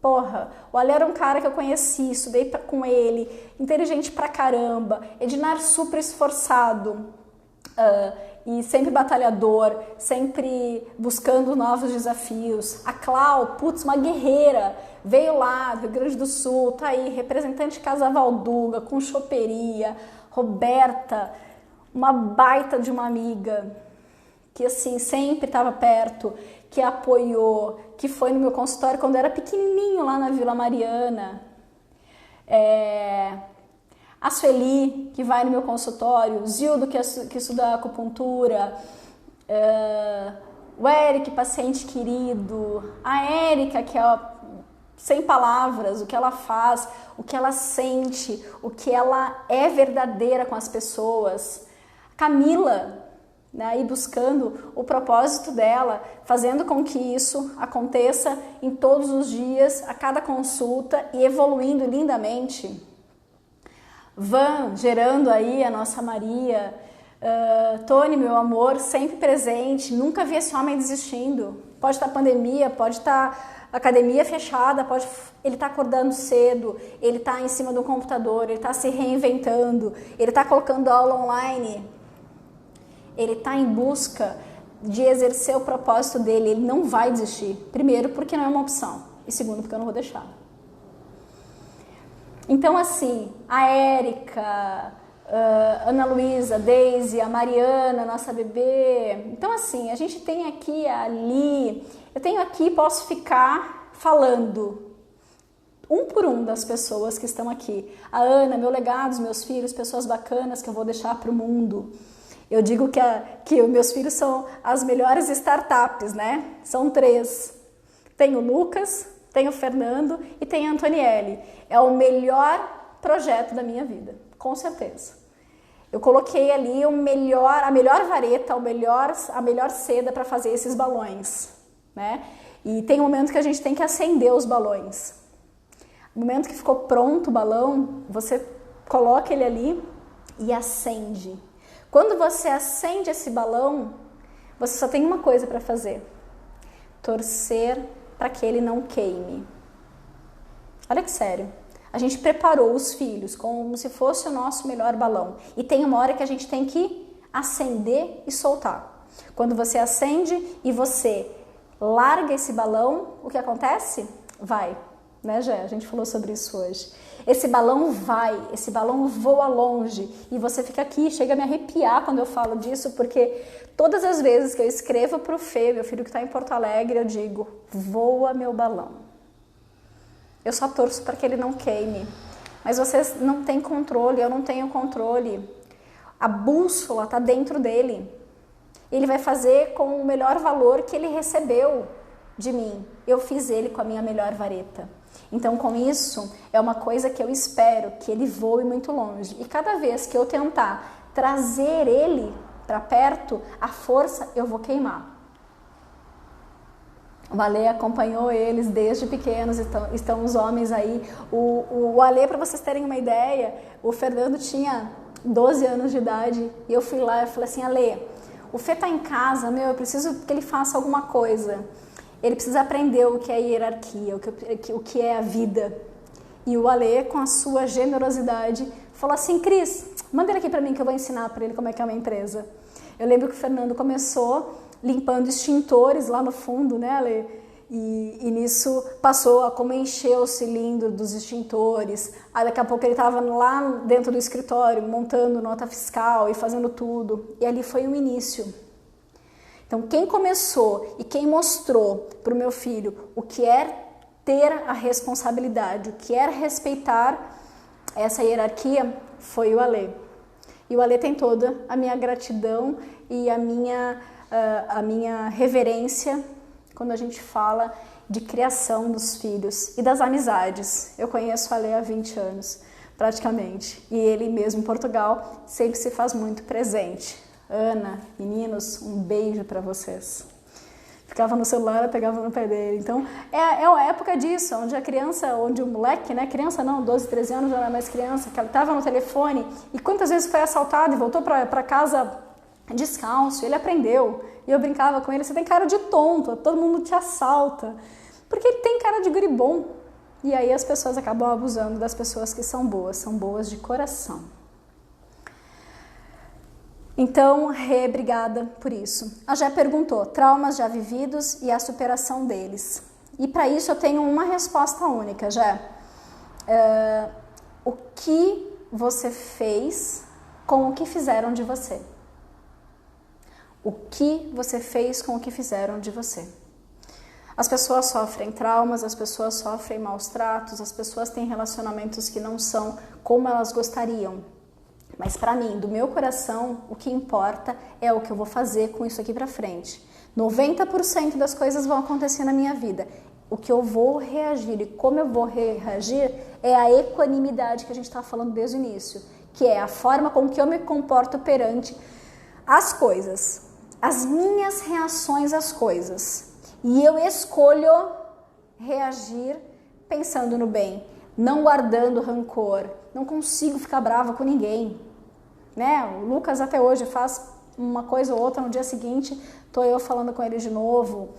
S1: Porra, o Ale era um cara que eu conheci, estudei com ele, inteligente pra caramba, Ednar super esforçado e sempre batalhador, sempre buscando novos desafios. A Clau, putz, uma guerreira, veio lá do Rio Grande do Sul, tá aí, representante de Casa Valduga, com choperia. Roberta, uma baita de uma amiga, que assim, sempre estava perto, que apoiou, que foi no meu consultório quando eu era pequenininho lá na Vila Mariana. A Sueli, que vai no meu consultório, o Zildo, que estuda acupuntura, o Eric, paciente querido, a Érica, que é sem palavras, o que ela faz, o que ela sente, o que ela é verdadeira com as pessoas. Camila, né, e buscando o propósito dela, fazendo com que isso aconteça em todos os dias, a cada consulta e evoluindo lindamente. Van, gerando aí a nossa Maria. Tony, meu amor, sempre presente, nunca vi esse homem desistindo. Pode estar pandemia, pode estar academia fechada, ele está acordando cedo, ele está em cima do computador, ele está se reinventando, ele está colocando aula online. Ele está em busca de exercer o propósito dele, ele não vai desistir. Primeiro, porque não é uma opção. E segundo, porque eu não vou deixar. Então, assim, a Érica, a Ana Luísa, a Daisy, a Mariana, nossa bebê. Então, assim, a gente tem aqui a Ali. Eu tenho aqui, posso ficar falando um por um das pessoas que estão aqui. A Ana, meu legado, os meus filhos, pessoas bacanas que eu vou deixar para o mundo. Eu digo que os meus filhos são as melhores startups, né? São 3. Tem o Lucas, tem o Fernando e tem a Antonielle. É o melhor projeto da minha vida, com certeza. Eu coloquei ali a melhor vareta, a melhor seda para fazer esses balões, né? E tem um momento que a gente tem que acender os balões. No momento que ficou pronto o balão, você coloca ele ali e acende. Quando você acende esse balão, você só tem uma coisa para fazer: torcer para que ele não queime. Olha que sério. A gente preparou os filhos como se fosse o nosso melhor balão. E tem uma hora que a gente tem que acender e soltar. Quando você acende e você larga esse balão, o que acontece? Vai. Né, Gé? A gente falou sobre isso hoje. Esse balão vai, esse balão voa longe e você fica aqui, chega a me arrepiar quando eu falo disso, porque todas as vezes que eu escrevo para o Fê, meu filho que está em Porto Alegre, eu digo, voa meu balão. Eu só torço para que ele não queime. Mas vocês não têm controle, eu não tenho controle. A bússola está dentro dele. Ele vai fazer com o melhor valor que ele recebeu de mim. Eu fiz ele com a minha melhor vareta. Então, com isso, é uma coisa que eu espero que ele voe muito longe. E cada vez que eu tentar trazer ele para perto, a força eu vou queimar. O Ale acompanhou eles desde pequenos, estão os homens aí. O Ale, para vocês terem uma ideia, o Fernando tinha 12 anos de idade e eu fui lá e falei assim, Ale, o Fê tá em casa, eu preciso que ele faça alguma coisa. ele precisa aprender o que é hierarquia, o que é a vida. E o Ale, com a sua generosidade, falou assim, Cris, manda ele aqui para mim que eu vou ensinar para ele como é que é uma empresa. Eu lembro que o Fernando começou limpando extintores lá no fundo, né, Ale? E nisso passou a como encher o cilindro dos extintores. Aí daqui a pouco ele estava lá dentro do escritório, montando nota fiscal e fazendo tudo. E ali foi o início. Então quem começou e quem mostrou para o meu filho o que é ter a responsabilidade, o que é respeitar essa hierarquia, foi o Ale. E o Ale tem toda a minha gratidão e a minha reverência quando a gente fala de criação dos filhos e das amizades. Eu conheço o Ale há 20 anos, praticamente, e ele mesmo em Portugal sempre se faz muito presente. Ana, meninos, um beijo para vocês. Ficava no celular, eu pegava no pé dele. Então, é uma época disso, onde a criança, onde o moleque, né, criança não, 12, 13 anos, já não é mais criança, que ela estava no telefone e quantas vezes foi assaltado e voltou para casa descalço, ele aprendeu. E eu brincava com ele, você tem cara de tonto, todo mundo te assalta. Porque ele tem cara de guribom. E aí as pessoas acabam abusando das pessoas que são boas de coração. Então, Rê, obrigada por isso. A Jé perguntou, traumas já vividos e a superação deles. E para isso eu tenho uma resposta única, Jé. O que você fez com o que fizeram de você? O que você fez com o que fizeram de você? As pessoas sofrem traumas, as pessoas sofrem maus tratos, as pessoas têm relacionamentos que não são como elas gostariam. Mas para mim, do meu coração, o que importa é o que eu vou fazer com isso aqui para frente. 90% das coisas vão acontecer na minha vida. O que eu vou reagir e como eu vou reagir é a equanimidade que a gente está falando desde o início, que é a forma com que eu me comporto perante as coisas. As minhas reações às coisas. E eu escolho reagir pensando no bem, não guardando rancor. Não consigo ficar brava com ninguém. Né? O Lucas até hoje faz uma coisa ou outra, no dia seguinte estou eu falando com ele de novo.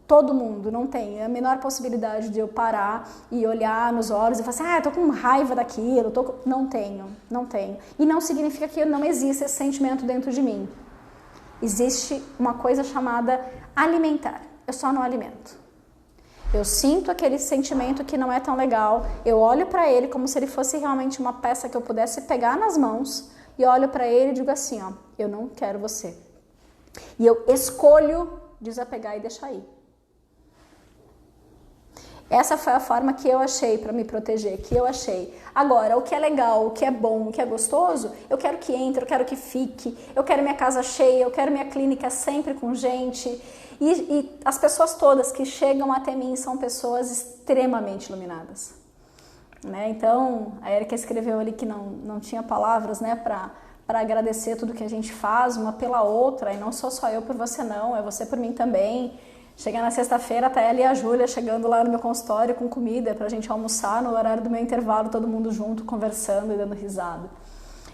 S1: Todo mundo não tem a menor possibilidade de eu parar e olhar nos olhos e falar assim, eu tô com raiva daquilo. Não tenho. E não significa que não existe esse sentimento dentro de mim. Existe uma coisa chamada alimentar. Eu só não alimento. Eu sinto aquele sentimento que não é tão legal. Eu olho para ele como se ele fosse realmente uma peça que eu pudesse pegar nas mãos e olho para ele e digo assim, eu não quero você. E eu escolho desapegar e deixar ir. Essa foi a forma que eu achei para me proteger, que eu achei. Agora, o que é legal, o que é bom, o que é gostoso, eu quero que entre, eu quero que fique, eu quero minha casa cheia, eu quero minha clínica sempre com gente. E as pessoas todas que chegam até mim são pessoas extremamente iluminadas. Né? Então, a Erika escreveu ali que não tinha palavras, né, para agradecer tudo que a gente faz, uma pela outra, e não sou só eu por você não, é você por mim também. Chegar na sexta-feira, tá ela e a Júlia chegando lá no meu consultório com comida pra gente almoçar no horário do meu intervalo, todo mundo junto, conversando e dando risada.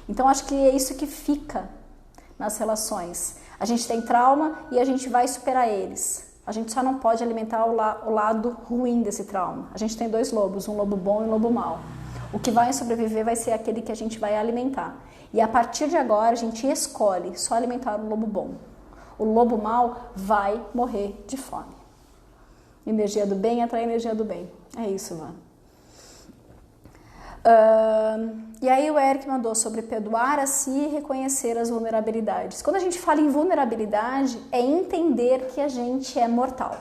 S1: Então, acho que é isso que fica nas relações. A gente tem trauma e a gente vai superar eles. A gente só não pode alimentar o lado ruim desse trauma. A gente tem dois lobos, um lobo bom e um lobo mau. O que vai sobreviver vai ser aquele que a gente vai alimentar. E a partir de agora, a gente escolhe só alimentar o lobo bom. O lobo mau vai morrer de fome. Energia do bem atrai energia do bem. É isso, Van. E aí o Eric mandou sobre perdoar a si e reconhecer as vulnerabilidades. Quando a gente fala em vulnerabilidade, é entender que a gente é mortal.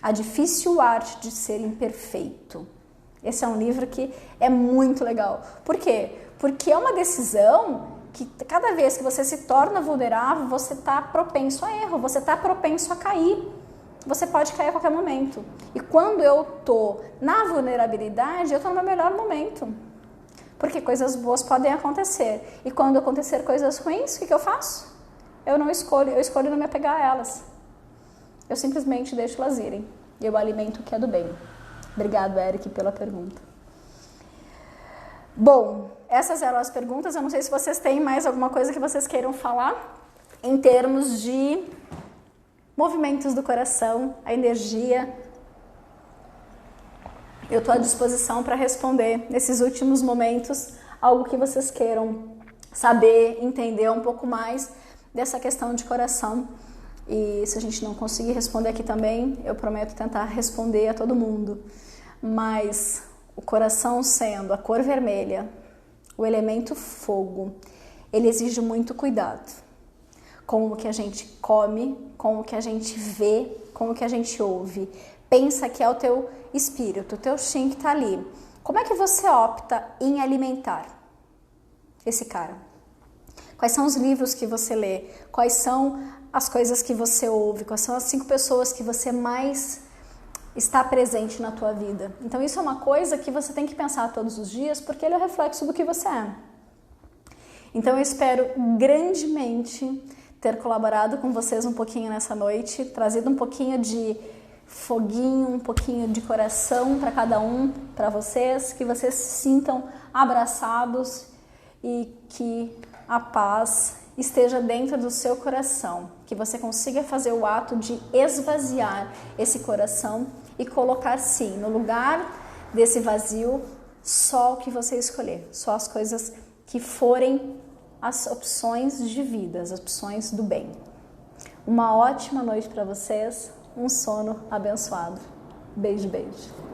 S1: A difícil arte de ser imperfeito. Esse é um livro que é muito legal. Por quê? Porque é uma decisão que cada vez que você se torna vulnerável, você está propenso a erro, você está propenso a cair. Você pode cair a qualquer momento. E quando eu tô na vulnerabilidade, eu tô no meu melhor momento. Porque coisas boas podem acontecer. E quando acontecer coisas ruins, o que eu faço? Eu escolho não me apegar a elas. Eu simplesmente deixo elas irem. E eu alimento o que é do bem. Obrigado, Eric, pela pergunta. Bom, essas eram as perguntas. Eu não sei se vocês têm mais alguma coisa que vocês queiram falar em termos de movimentos do coração, a energia. Eu estou à disposição para responder nesses últimos momentos algo que vocês queiram saber, entender um pouco mais dessa questão de coração. E se a gente não conseguir responder aqui também, eu prometo tentar responder a todo mundo. Mas o coração sendo a cor vermelha, o elemento fogo, ele exige muito cuidado com o que a gente come, com o que a gente vê, com o que a gente ouve. Pensa que é o teu espírito, o teu Shin que está ali. Como é que você opta em alimentar esse cara? Quais são os livros que você lê? Quais são as coisas que você ouve? Quais são as 5 pessoas que você mais está presente na tua vida? Então isso é uma coisa que você tem que pensar todos os dias, porque ele é o reflexo do que você é. Então eu espero grandemente ter colaborado com vocês um pouquinho nessa noite, trazido um pouquinho de foguinho, um pouquinho de coração para cada um, para vocês, que vocês se sintam abraçados e que a paz esteja dentro do seu coração, que você consiga fazer o ato de esvaziar esse coração e colocar sim, no lugar desse vazio, só o que você escolher, só as coisas que forem as opções de vida, as opções do bem. Uma ótima noite para vocês, um sono abençoado. Beijo, beijo.